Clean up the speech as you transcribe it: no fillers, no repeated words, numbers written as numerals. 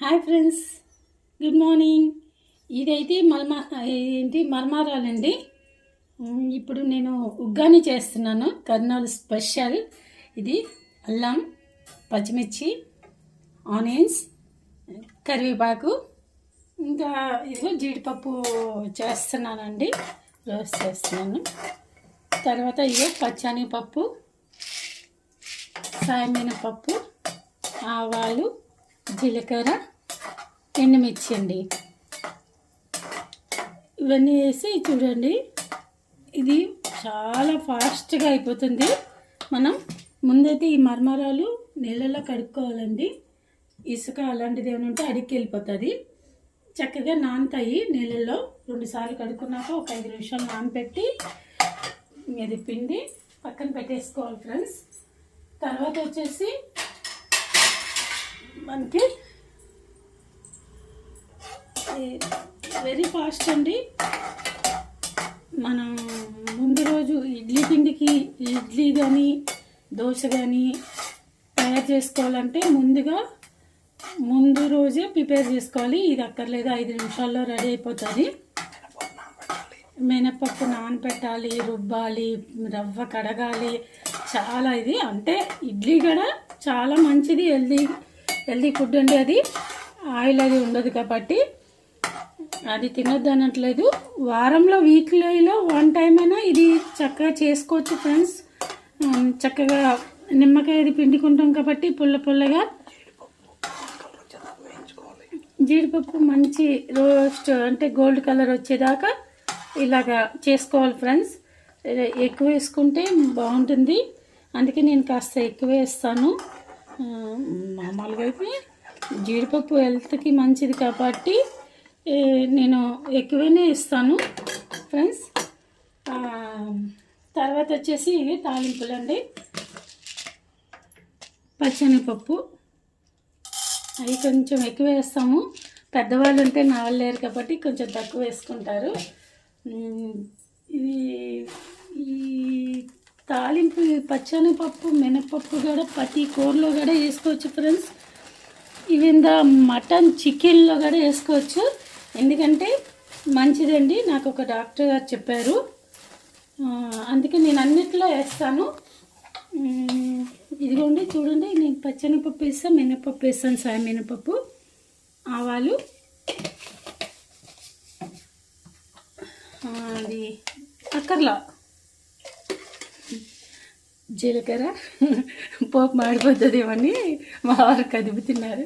Hi friends, good morning. ఇదైతే మర్మారాలండి. ఇప్పుడు నేను ఉగ్గాని చేస్తున్నాను, కర్నూలు స్పెషల్. ఇది అల్లం, పచ్చిమిర్చి, ఆనియన్స్, కరివేపాకు, ఇంకా ఇదిగో జీడిపప్పు చేస్తున్నానండి, రోస్ట్ చేస్తున్నాను. తర్వాత ఇదిగో పచ్చనిపప్పు, సాయమినపప్పు, ఆవాలు, జీలకర్ర, ఎండుమిర్చి అండి. ఇవన్నీ వేసి చూడండి, ఇది చాలా ఫాస్ట్గా అయిపోతుంది. మనం ముందైతే ఈ మర్మరాలు నీళ్ళలో కడుక్కోవాలండి. ఇసుక అలాంటిది ఏమైనా ఉంటే అడిగి వెళ్ళిపోతుంది. చక్కగా నానతాయి నీళ్ళల్లో. 2 సార్లు కడుక్కున్నాక ఒక 5 నిమిషాలు నానబెట్టి ఇది పిండి పక్కన పెట్టేసుకోవాలి ఫ్రెండ్స్. తర్వాత వచ్చేసి మనకి వెరీ ఫాస్ట్ అండి. మనం ముందు రోజు ఇడ్లీ పిండికి ఇడ్లీ కానీ దోశ కానీ తయారు చేసుకోవాలంటే ముందు రోజే ప్రిపేర్ చేసుకోవాలి. ఇది అక్కర్లేదు, 5 నిమిషాల్లో రెడీ అయిపోతుంది. మినపప్పు నానబెట్టాలి, రుబ్బాలి, రవ్వ కడగాలి. చాలా ఇది అంటే ఇడ్లీ కూడా చాలా మంచిది, హెల్దీ ఫుడ్ అండి. అది ఆయిల్ అది ఉండదు కాబట్టి అది తినొద్దు అనట్లేదు. వారంలో వీక్లీలో 1 టైం అయినా ఇది చక్కగా చేసుకోవచ్చు ఫ్రెండ్స్. చక్కగా నిమ్మకాయ అది పిండుకుంటాం కాబట్టి పుల్లగా. జీడిపప్పు మంచి రోస్ట్ అంటే గోల్డ్ కలర్ వచ్చేదాకా ఇలాగా చేసుకోవాలి ఫ్రెండ్స్. ఎక్కువ వేసుకుంటే బాగుంటుంది, అందుకే నేను కాస్త ఎక్కువ వేస్తాను. మామూలుగా అయితే జీడిపప్పు హెల్త్కి మంచిది కాబట్టి నేను ఎక్కువనే ఇస్తాను ఫ్రెండ్స్. తర్వాత వచ్చేసి ఇవి తాలింపులండి. పచ్చనిపప్పు అవి కొంచెం ఎక్కువ వేస్తాము. పెద్దవాళ్ళు ఉంటే నావలేరు కాబట్టి కొంచెం తక్కువ వేసుకుంటారు. ఇది ఈ తాలింపు పచ్చనిపప్పు, మినపప్పు కూడా ప్రతి కూరలో కూడా వేసుకోవచ్చు ఫ్రెండ్స్. ఈవెన్ మటన్, చికెన్లో కూడా వేసుకోవచ్చు, ఎందుకంటే మంచిదండి. నాకు ఒక డాక్టర్ గారు చెప్పారు, అందుకే నేను అన్నిట్లో వేస్తాను. ఇదిగోండి చూడండి, నేను పచ్చనిపప్పు వేస్తాను, మినపప్పు వేస్తాను, సాయ మినపప్పు, ఆవాలు, అది అక్కర్లా జీలకర్ర. పోపు మాడిపోతుంది ఏమని మా వారు కదుపుతున్నారు.